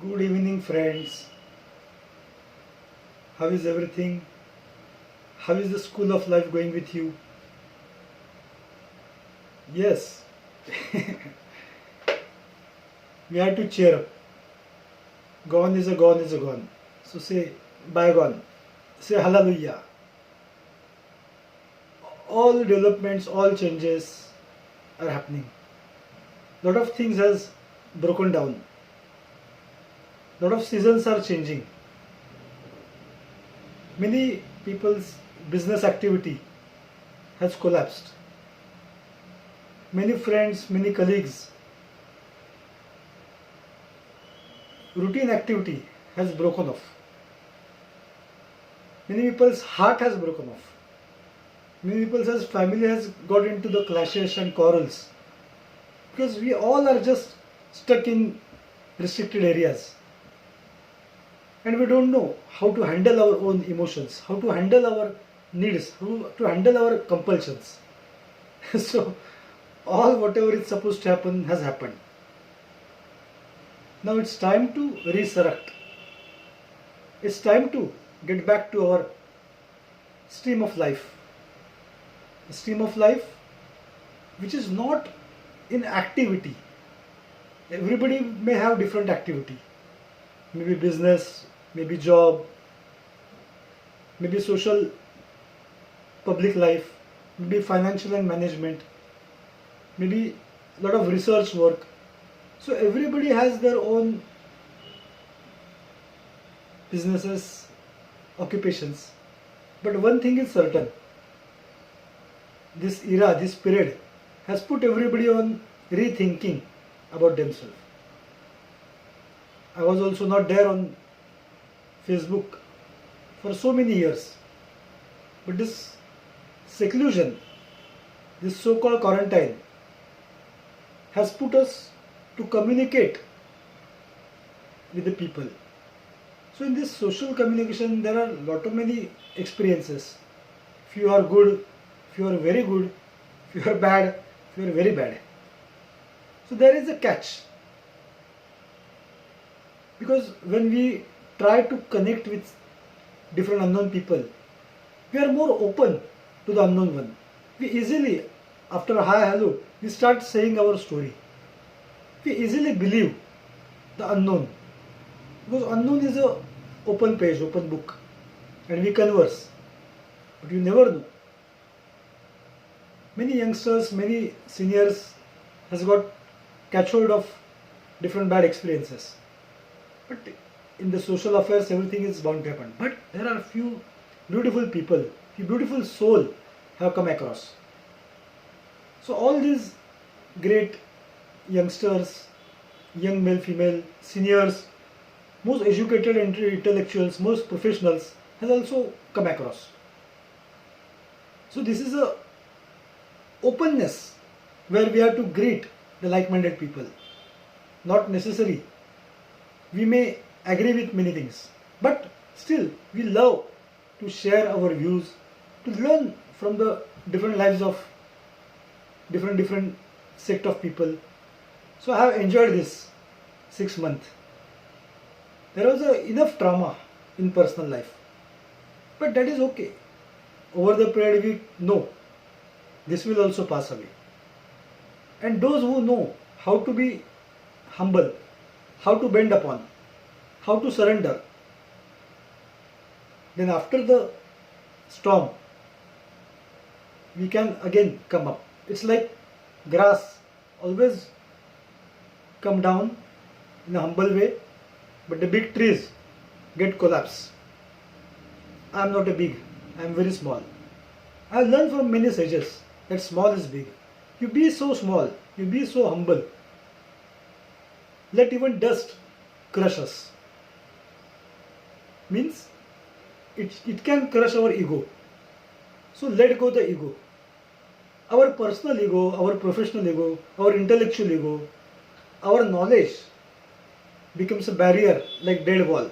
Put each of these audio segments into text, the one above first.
Good evening, friends. How is everything? How is the school of life going with you? Yes, we have to cheer up. Gone is a gone is a gone. So say bygone. Say hallelujah. All developments, all changes are happening. Lot of things has broken down. Lot of seasons are changing. Many people's business activity has collapsed. Many friends, many colleagues, routine activity has broken off. Many people's heart has broken off. Many people's family has got into the clashes and quarrels because we all are just stuck in restricted areas and we don't know how to handle our own emotions, how to handle our needs, how to handle our compulsions. So all whatever is supposed to happen has happened. Now it's time to resurrect. It's time to get back to our stream of life. A stream of life which is not in activity. Everybody may have different activity. Maybe business, maybe job, maybe social public life, maybe financial and management, maybe a lot of research work. So everybody has their own businesses, occupations. But one thing is certain, this era, this period has put everybody on rethinking about themselves. I was also not there on Facebook for so many years. But this seclusion, this so-called quarantine has put us to communicate with the people. So in this social communication there are lot of many experiences. Few are good, few are very good, few are bad, few are very bad. So there is a catch. Because when we try to connect with different unknown people, we are more open to the unknown one. We easily, after a hi hello, we start saying our story. We easily believe the unknown. Because unknown is a open page, open book. And we converse. But you never know. Many youngsters, many seniors has got catch hold of different bad experiences. But in the social affairs, everything is bound to happen. But there are few beautiful people, few beautiful soul have come across. So all these great youngsters, young male, female, seniors, most educated intellectuals, most professionals has also come across. So this is a openness where we have to greet the like-minded people. Not necessary. We may agree with many things, but still we love to share our views, to learn from the different lives of different sect of people. So I have enjoyed this 6 months. There was enough trauma in personal life, but that is okay. Over the period we know this will also pass away. And those who know how to be humble, how to bend upon, how to surrender, then after the storm we can again come up. It's like grass, always come down in a humble way, but the big trees get collapsed. I am not a big, I am very small. I have learned from many sages that small is big. You be so small, you be so humble. Let even dust crush us. Means it can crush our ego. So let go the ego. Our personal ego, our professional ego, our intellectual ego, our knowledge becomes a barrier like dead wall.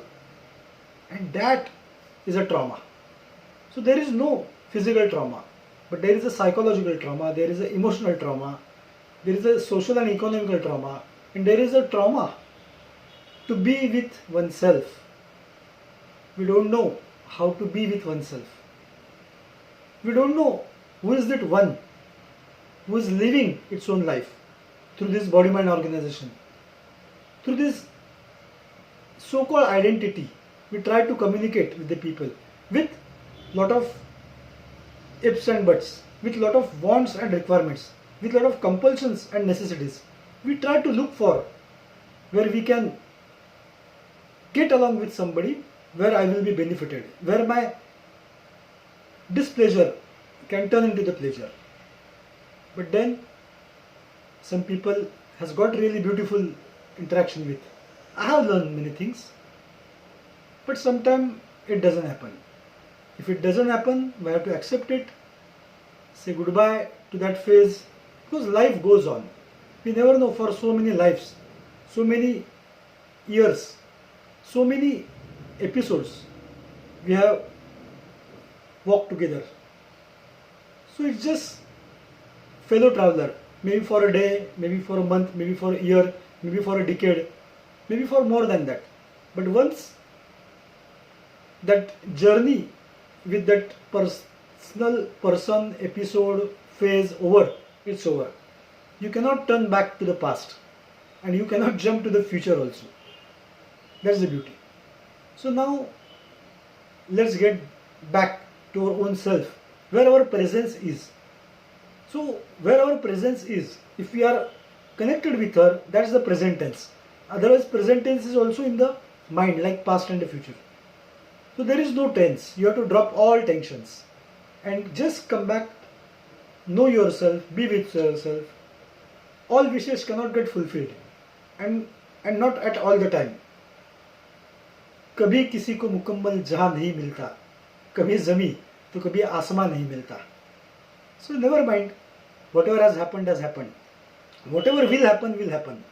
And that is a trauma. So there is no physical trauma, but there is a psychological trauma, there is an emotional trauma, there is a social and economical trauma, and there is a trauma to be with oneself. We don't know how to be with oneself. We don't know who is that one who is living its own life through this body mind organization. Through this so-called identity, we try to communicate with the people with lot of ifs and buts, with lot of wants and requirements, with lot of compulsions and necessities. We try to look for where we can get along with somebody, where I will be benefited, where my displeasure can turn into the pleasure. But then some people has got really beautiful interaction with. I have learned many things, but sometimes it doesn't happen. If it doesn't happen, we have to accept it, say goodbye to that phase, because life goes on. We never know, for so many lives, so many years, so many episodes we have walked together. So it's just fellow traveler, maybe for a day, maybe for a month, maybe for a year, maybe for a decade, maybe for more than that. But once that journey with that personal person, episode, phase over, it's over. You cannot turn back to the past, and you cannot jump to the future also. That's the beauty. So now let's get back to our own self, where our presence is. So where our presence is, if we are connected with her, that's the present tense. Otherwise present tense is also in the mind, like past and the future. So there is no tense. You have to drop all tensions and just come back, know yourself, be with yourself. All wishes cannot get fulfilled, and not at all the time. कभी किसी को मुकम्मल जहां नहीं मिलता, कभी जमी तो कभी आसमान नहीं मिलता. So never mind, whatever has happened, whatever will happen,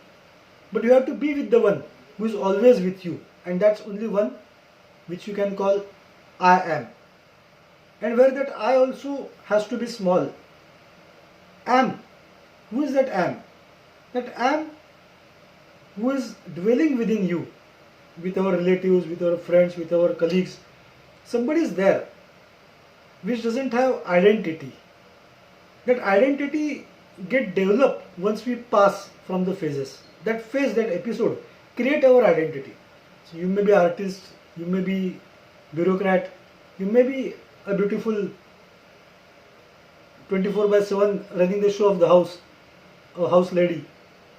but you have to be with the one who is always with you, and that's only one which you can call I am, and where that I also has to be small. Am, who is that am? That am who is dwelling within you, with our relatives, with our friends, with our colleagues. Somebody is there which doesn't have identity. That identity get developed once we pass from the phases. That phase, that episode, create our identity. So you may be artist, you may be bureaucrat, you may be a beautiful 24/7 running the show of the house, a house lady.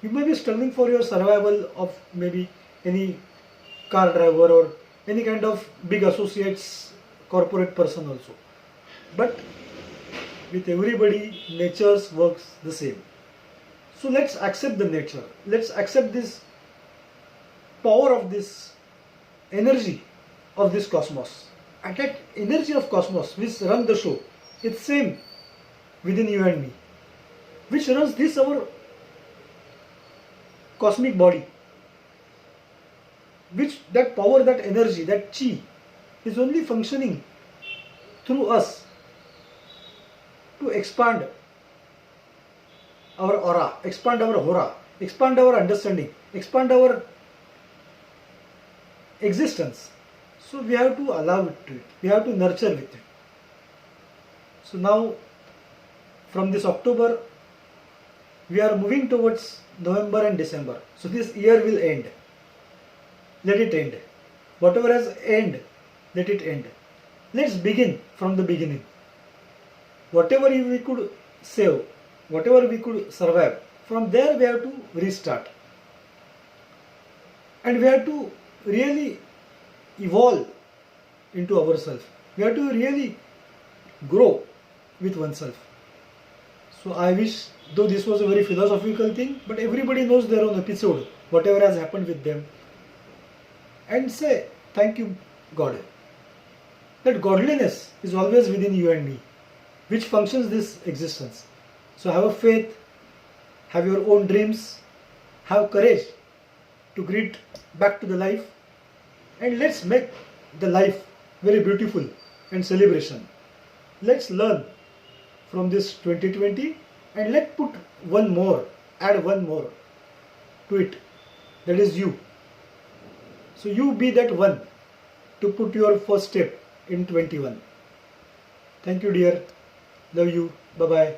You may be struggling for your survival of maybe any car driver or any kind of big associates, corporate person also. But with everybody, nature's works the same. So let's accept the nature. Let's accept this power of this energy of this cosmos. And that energy of cosmos which runs the show, it's same within you and me, which runs this our cosmic body, which that power, that energy, that chi is only functioning through us to expand our aura, expand our hora, expand our understanding, expand our existence. So we have to allow it to it. We have to nurture with it. So now from this October we are moving towards November and December. So this year will end. Let it end. Whatever has end, let it end. Let's begin from the beginning. Whatever we could save, whatever we could survive, from there we have to restart. And we have to really evolve into ourselves. We have to really grow with oneself. So I wish, though this was a very philosophical thing, but everybody knows their own episode, whatever has happened with them. And say, thank you, God. That godliness is always within you and me, which functions this existence. So have a faith, have your own dreams, have courage to greet back to the life, and let's make the life very beautiful and celebration. Let's learn from this 2020 and let's put one more, add one more to it. That is you. So you be that one to put your first step in 21. Thank you dear. Love you. Bye bye.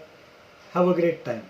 Have a great time.